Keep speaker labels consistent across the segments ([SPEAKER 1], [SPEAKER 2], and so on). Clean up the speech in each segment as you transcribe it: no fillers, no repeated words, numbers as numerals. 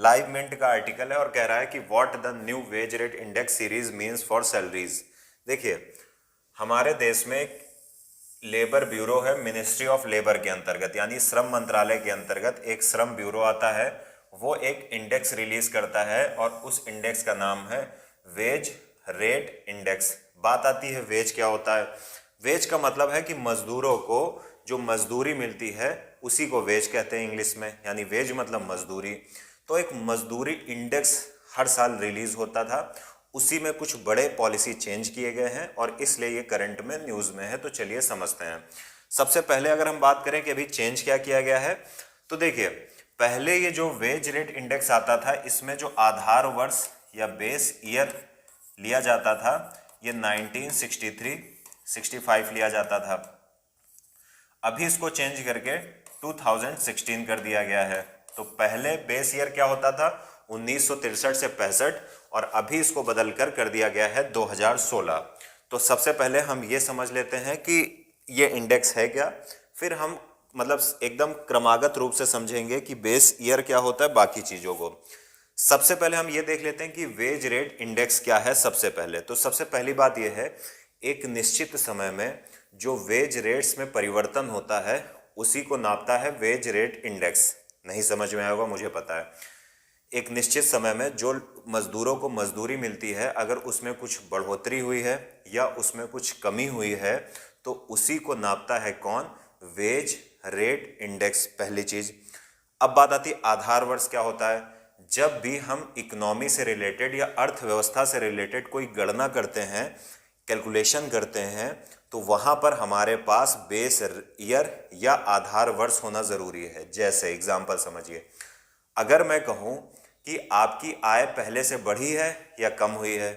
[SPEAKER 1] Live mint का article है और कह रहा है कि what the new wage rate index series means for salaries. देखिए, हमारे देश में एक लेबर ब्यूरो है, मिनिस्ट्री ऑफ लेबर के अंतर्गत यानी श्रम मंत्रालय के अंतर्गत एक श्रम ब्यूरो आता है। वो एक इंडेक्स रिलीज करता है और उस इंडेक्स का नाम है वेज रेट इंडेक्स। बात आती है वेज क्या होता है। वेज का मतलब है कि मजदूरों को जो मजदूरी मिलती है उसी को वेज कहते हैं इंग्लिश में, यानी वेज मतलब मजदूरी। तो एक मजदूरी इंडेक्स हर साल रिलीज होता था, उसी में कुछ बड़े पॉलिसी चेंज किए गए हैं और इसलिए ये करंट में न्यूज़ में है। तो चलिए समझते हैं। सबसे पहले अगर हम बात करें कि अभी चेंज क्या किया गया है, तो देखिए, पहले ये जो वेज रेट इंडेक्स आता था इसमें जो आधार वर्ष या बेस ईयर लिया जाता था ये 1963 65 लिया जाता था। अभी इसको चेंज करके 2016 कर दिया गया है। तो पहले बेस ईयर क्या होता था 1963 से 65 और अभी इसको बदलकर कर दिया गया है 2016। तो सबसे पहले हम ये समझ लेते हैं कि ये इंडेक्स है क्या, फिर हम मतलब एकदम क्रमागत रूप से समझेंगे कि बेस ईयर क्या होता है बाकी चीज़ों को। सबसे पहले हम ये देख लेते हैं कि वेज रेट इंडेक्स क्या है। सबसे पहले तो सबसे पहली बात यह है, एक निश्चित समय में जो वेज रेट्स में परिवर्तन होता है उसी को नापता है वेज रेट इंडेक्स। नहीं समझ में आया होगा मुझे पता है। एक निश्चित समय में जो मजदूरों को मजदूरी मिलती है अगर उसमें कुछ बढ़ोतरी हुई है या उसमें कुछ कमी हुई है तो उसी को नापता है कौन, वेज रेट इंडेक्स। पहली चीज। अब बात आती है आधार वर्ष क्या होता है। जब भी हम इकोनॉमी से रिलेटेड या अर्थव्यवस्था से रिलेटेड कोई गणना करते हैं, कैलकुलेशन करते हैं, तो वहां पर हमारे पास बेस ईयर या आधार वर्ष होना जरूरी है। जैसे एग्जांपल समझिए, अगर मैं कहूं कि आपकी आय पहले से बढ़ी है या कम हुई है,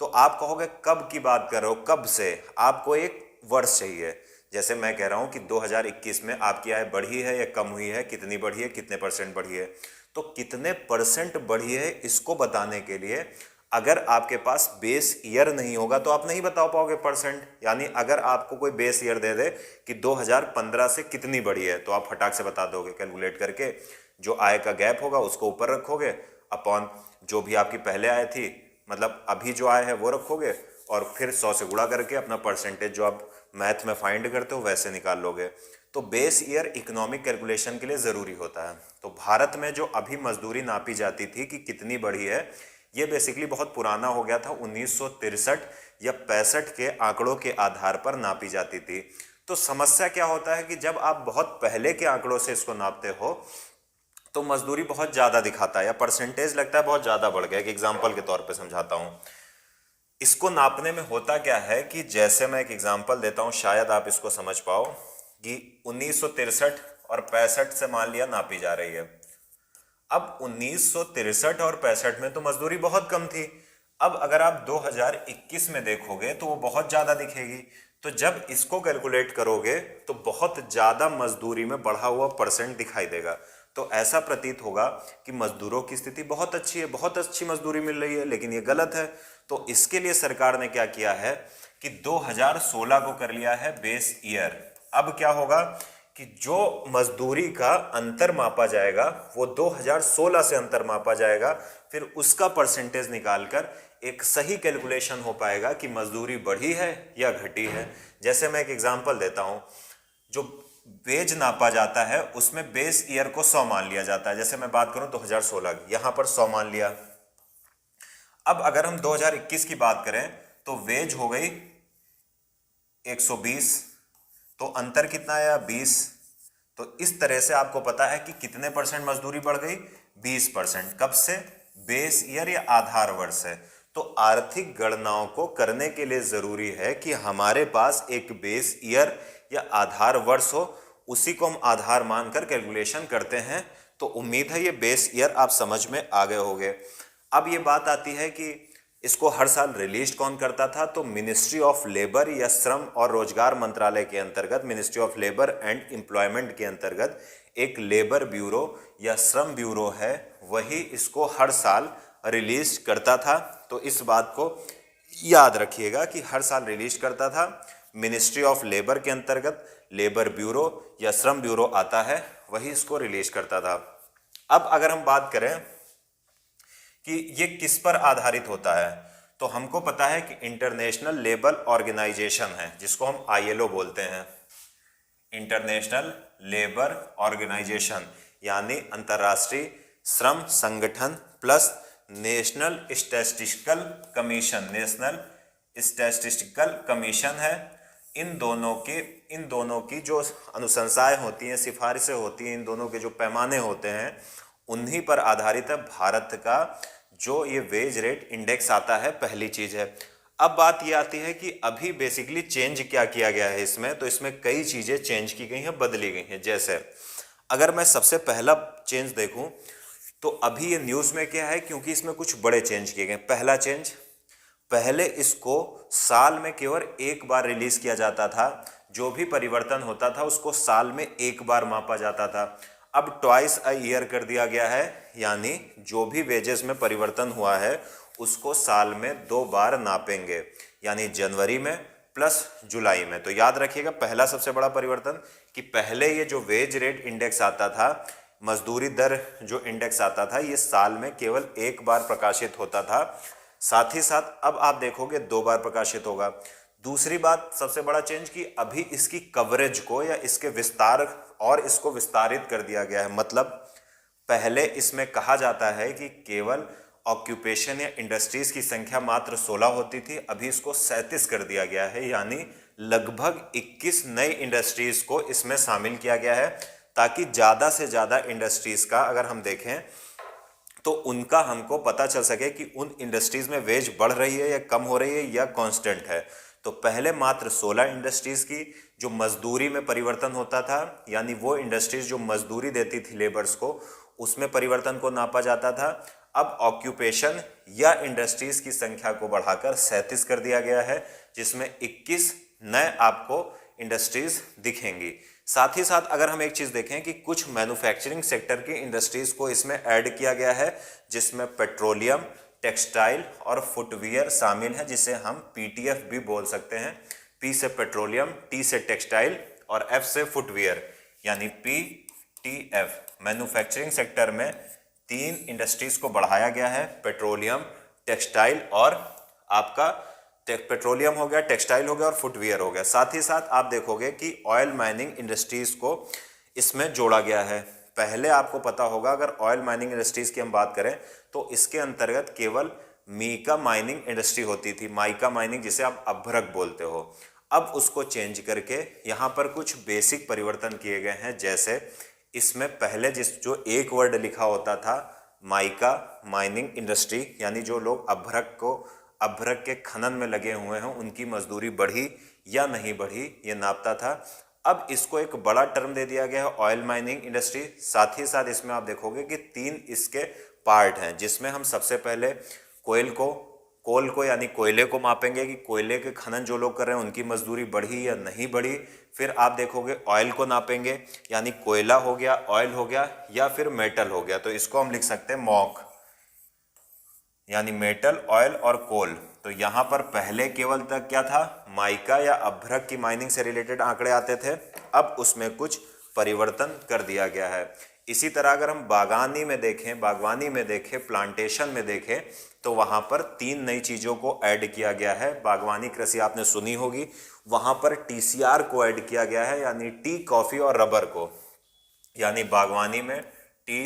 [SPEAKER 1] तो आप कहोगे कब की बात कर रहे हो, कब से, आपको एक वर्ष चाहिए। जैसे मैं कह रहा हूं कि 2021 में आपकी आय बढ़ी है या कम हुई है, कितनी बढ़ी है, कितने परसेंट बढ़ी है। तो कितने परसेंट बढ़ी है इसको बताने के लिए अगर आपके पास बेस ईयर नहीं होगा तो आप नहीं बता पाओगे परसेंट। यानी अगर आपको कोई बेस ईयर दे दे कि 2015 से कितनी बढ़ी है तो आप फटाक से बता दोगे कैलकुलेट करके। जो आय का गैप होगा उसको ऊपर रखोगे अपॉन जो भी आपकी पहले आय थी, मतलब अभी जो आय है वो रखोगे और फिर 100 से गुणा करके अपना परसेंटेज जो आप मैथ में फाइंड करते हो वैसे निकाल लोगे। तो बेस ईयर इकोनॉमिक कैलकुलेशन के लिए ज़रूरी होता है। तो भारत में जो अभी मजदूरी नापी जाती थी कि कितनी बढ़ी है, ये बेसिकली बहुत पुराना हो गया था। 1963 या 65 के आंकड़ों के आधार पर नापी जाती थी। तो समस्या क्या होता है कि जब आप बहुत पहले के आंकड़ों से इसको नापते हो तो मजदूरी बहुत ज़्यादा दिखाता है या परसेंटेज लगता है बहुत ज़्यादा बढ़ गया। एक एग्जाम्पल के तौर पे समझाता हूँ। इसको नापने में होता क्या है कि जैसे मैं एक एग्जाम्पल देता हूँ, शायद आप इसको समझ पाओ कि 1963 और 65 से मान लिया नापी जा रही है। अब 1963 और 65 में तो मजदूरी बहुत कम थी। अब अगर आप 2021 में देखोगे तो वो बहुत ज़्यादा दिखेगी। तो जब इसको कैलकुलेट करोगे तो बहुत ज़्यादा मजदूरी में बढ़ा हुआ परसेंट दिखाई देगा। तो ऐसा प्रतीत होगा कि मजदूरों की स्थिति बहुत अच्छी है, बहुत अच्छी मजदूरी मिल रही है, लेकिन ये गलत है। तो इसके लिए सरकार ने क्या किया है कि 2016 को कर लिया है बेस ईयर। अब क्या होगा कि जो मजदूरी का अंतर मापा जाएगा वो 2016 से अंतर मापा जाएगा, फिर उसका परसेंटेज निकालकर एक सही कैलकुलेशन हो पाएगा कि मजदूरी बढ़ी है या घटी है। जैसे मैं एक एग्जांपल देता हूं, जो वेज नापा जाता है उसमें बेस ईयर को 100 मान लिया जाता है। जैसे मैं बात करूं 2016 की, यहां पर 100 मान लिया। अब अगर हम 2021 की बात करें तो वेज हो गई 120, तो अंतर कितना आया 20। तो इस तरह से आपको पता है कि कितने परसेंट मजदूरी बढ़ गई, 20%। कब से, बेस ईयर या आधार वर्ष से। तो आर्थिक गणनाओं को करने के लिए जरूरी है कि हमारे पास एक बेस ईयर या आधार वर्ष हो, उसी को हम आधार मानकर कैलकुलेशन करते हैं। तो उम्मीद है ये बेस ईयर आप समझ में आ गए होंगे। अब ये बात आती है कि इसको हर साल रिलीज कौन करता था, तो मिनिस्ट्री ऑफ लेबर या श्रम और रोजगार मंत्रालय के अंतर्गत, ministry of labour and employment के अंतर्गत एक लेबर ब्यूरो या श्रम ब्यूरो है, वही इसको हर साल रिलीज करता था। तो इस बात को याद रखिएगा कि हर साल रिलीज करता था। मिनिस्ट्री ऑफ लेबर के अंतर्गत लेबर ब्यूरो या श्रम ब्यूरो आता है, वही इसको रिलीज करता था। अब अगर हम बात करें कि ये किस पर आधारित होता है, तो हमको पता है कि इंटरनेशनल लेबर ऑर्गेनाइजेशन है, जिसको हम आईएलओ बोलते हैं, इंटरनेशनल लेबर ऑर्गेनाइजेशन, यानी अंतर्राष्ट्रीय श्रम संगठन प्लस नेशनल स्टैटिस्टिकल कमीशन है। इन दोनों की जो अनुशंसाएं होती हैं, सिफारिशें होती हैं, इन दोनों के जो पैमाने होते हैं, उन्हीं पर आधारित है भारत का जो ये वेज रेट इंडेक्स आता है, पहली चीज है। अब बात ये आती है कि अभी बेसिकली चेंज क्या किया गया है इसमें, तो इसमें कई चीजें चेंज की गई हैं, बदली गई हैं। जैसे अगर मैं सबसे पहला चेंज देखूं तो अभी ये न्यूज़ में क्या है, क्योंकि इसमें कुछ बड़े चेंज किए गए। पहला चेंज, पहले इसको साल में केवल एक बार रिलीज किया जाता था, जो भी परिवर्तन होता था उसको साल में एक बार मापा जाता था। अब ट्वाइस अ ईयर कर दिया गया है, यानी जो भी वेजेस में परिवर्तन हुआ है उसको साल में 2 बार नापेंगे, यानी जनवरी में प्लस जुलाई में। तो याद रखिएगा, पहला सबसे बड़ा परिवर्तन कि पहले ये जो वेज रेट इंडेक्स आता था, मजदूरी दर जो इंडेक्स आता था, ये साल में केवल एक बार प्रकाशित होता था। साथ ही साथ अब आप देखोगे 2 बार प्रकाशित होगा। दूसरी बात, सबसे बड़ा चेंज कि अभी इसकी कवरेज को या इसके विस्तार और इसको विस्तारित कर दिया गया है। मतलब पहले इसमें कहा जाता है कि केवल ऑक्यूपेशन या इंडस्ट्रीज की संख्या मात्र 16 होती थी, अभी इसको 37 कर दिया गया है, यानी लगभग 21 नई इंडस्ट्रीज को इसमें शामिल किया गया है, ताकि ज़्यादा से ज़्यादा इंडस्ट्रीज का अगर हम देखें तो उनका हमको पता चल सके कि उन इंडस्ट्रीज में वेज बढ़ रही है या कम हो रही है या कांस्टेंट है। तो पहले मात्र 16 इंडस्ट्रीज की जो मजदूरी में परिवर्तन होता था, यानी वो इंडस्ट्रीज जो मजदूरी देती थी लेबर्स को, उसमें परिवर्तन को नापा जाता था। अब ऑक्यूपेशन या इंडस्ट्रीज की संख्या को बढ़ाकर 37 कर दिया गया है, जिसमें 21 नए आपको इंडस्ट्रीज दिखेंगी। साथ ही साथ अगर हम एक चीज देखें कि कुछ मैन्युफैक्चरिंग सेक्टर की इंडस्ट्रीज को इसमें ऐड किया गया है, जिसमें पेट्रोलियम, टेक्सटाइल और फुटवियर शामिल है, जिसे हम पीटीएफ भी बोल सकते हैं। पी से पेट्रोलियम, टी से टेक्सटाइल और एफ से फुटवियर, यानी पीटीएफ। मैन्युफैक्चरिंग सेक्टर में 3 इंडस्ट्रीज को बढ़ाया गया है, पेट्रोलियम, टेक्सटाइल और आपका पेट्रोलियम हो गया, टेक्सटाइल हो गया और फुटवियर हो गया। साथ ही साथ आप देखोगे कि ऑयल माइनिंग इंडस्ट्रीज को इसमें जोड़ा गया है। पहले आपको पता होगा, अगर ऑयल माइनिंग इंडस्ट्रीज की हम बात करें तो इसके अंतर्गत केवल मीका माइनिंग इंडस्ट्री होती थी, माइका माइनिंग, जिसे आप अभ्रक बोलते हो। अब उसको चेंज करके यहाँ पर कुछ बेसिक परिवर्तन किए गए हैं। जैसे इसमें पहले जो एक वर्ड लिखा होता था माइका माइनिंग इंडस्ट्री, यानी जो लोग अभ्रक के खनन में लगे हुए हैं उनकी मजदूरी बढ़ी या नहीं बढ़ी ये नापता था। अब इसको एक बड़ा टर्म दे दिया गया है, ऑयल माइनिंग इंडस्ट्री। साथ ही साथ इसमें आप देखोगे कि 3 इसके पार्ट हैं, जिसमें हम सबसे पहले कोल को यानी कोयले को मापेंगे कि कोयले के खनन जो लोग कर रहे हैं उनकी मजदूरी बढ़ी या नहीं बढ़ी। फिर आप देखोगे ऑयल को नापेंगे, यानी कोयला हो गया, ऑयल हो गया या फिर मेटल हो गया, तो इसको हम लिख सकते हैं मॉक, यानी मेटल, ऑयल और कोल। तो यहाँ पर पहले केवल तक क्या था, माइका या अभ्रक की माइनिंग से रिलेटेड आंकड़े आते थे, अब उसमें कुछ परिवर्तन कर दिया गया है। इसी तरह अगर हम बागवानी में देखें, प्लांटेशन में देखें, तो वहाँ पर 3 नई चीज़ों को ऐड किया गया है। बागवानी कृषि आपने सुनी होगी, वहाँ पर टीसीआर को ऐड किया गया है, यानी टी, कॉफ़ी और रबर को। यानी बागवानी में टी,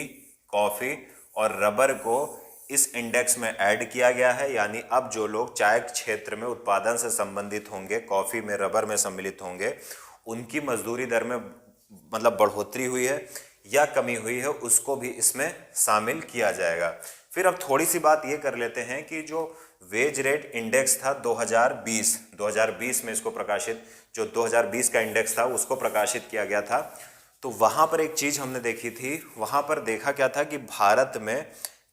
[SPEAKER 1] कॉफ़ी और रबर को इस इंडेक्स में ऐड किया गया है, यानी अब जो लोग चाय क्षेत्र में उत्पादन से संबंधित होंगे, कॉफ़ी में, रबर में सम्मिलित होंगे, उनकी मजदूरी दर में मतलब बढ़ोतरी हुई है या कमी हुई है, उसको भी इसमें शामिल किया जाएगा। फिर अब थोड़ी सी बात ये कर लेते हैं कि जो वेज रेट इंडेक्स था 2020 में इसको प्रकाशित, जो 2020 का इंडेक्स था उसको प्रकाशित किया गया था। तो वहाँ पर एक चीज़ हमने देखी थी, वहाँ पर देखा क्या था कि भारत में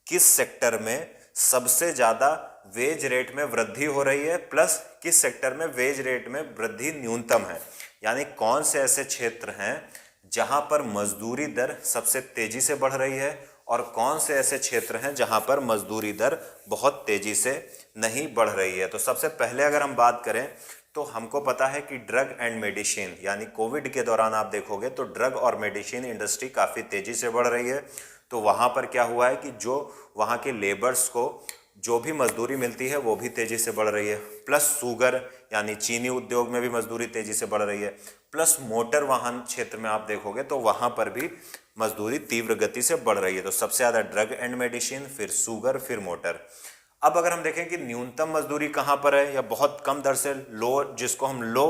[SPEAKER 1] किस सेक्टर में सबसे ज़्यादा वेज रेट में वृद्धि हो रही है, प्लस किस सेक्टर में वेज रेट में वृद्धि न्यूनतम है, यानी कौन से ऐसे क्षेत्र हैं जहां पर मजदूरी दर सबसे तेजी से बढ़ रही है और कौन से ऐसे क्षेत्र हैं जहां पर मजदूरी दर बहुत तेजी से नहीं बढ़ रही है। तो सबसे पहले अगर हम बात करें तो हमको पता है कि ड्रग एंड मेडिसिन, यानी कोविड के दौरान आप देखोगे तो ड्रग और मेडिसिन इंडस्ट्री काफ़ी तेज़ी से बढ़ रही है। तो वहाँ पर क्या हुआ है कि जो वहाँ के लेबर्स को जो भी मजदूरी मिलती है वो भी तेज़ी से बढ़ रही है, प्लस शुगर यानी चीनी उद्योग में भी मजदूरी तेज़ी से बढ़ रही है, प्लस मोटर वाहन क्षेत्र में आप देखोगे तो वहाँ पर भी मजदूरी तीव्र गति से बढ़ रही है। तो सबसे ज़्यादा ड्रग एंड मेडिसिन, फिर शुगर, फिर मोटर। अब अगर हम देखें कि न्यूनतम मजदूरी कहाँ पर है या बहुत कम दर से लो, जिसको हम लो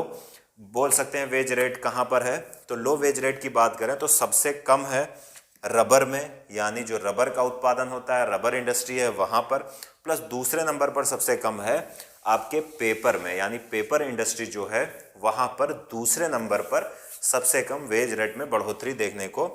[SPEAKER 1] बोल सकते हैं, वेज रेट कहाँ पर है, तो लो वेज रेट की बात करें तो सबसे कम है रबर में, यानी जो रबर का उत्पादन होता है, रबर इंडस्ट्री है वहाँ पर, प्लस दूसरे नंबर पर सबसे कम है आपके पेपर में, यानी पेपर इंडस्ट्री जो है वहाँ पर दूसरे नंबर पर सबसे कम वेज रेट में बढ़ोतरी देखने को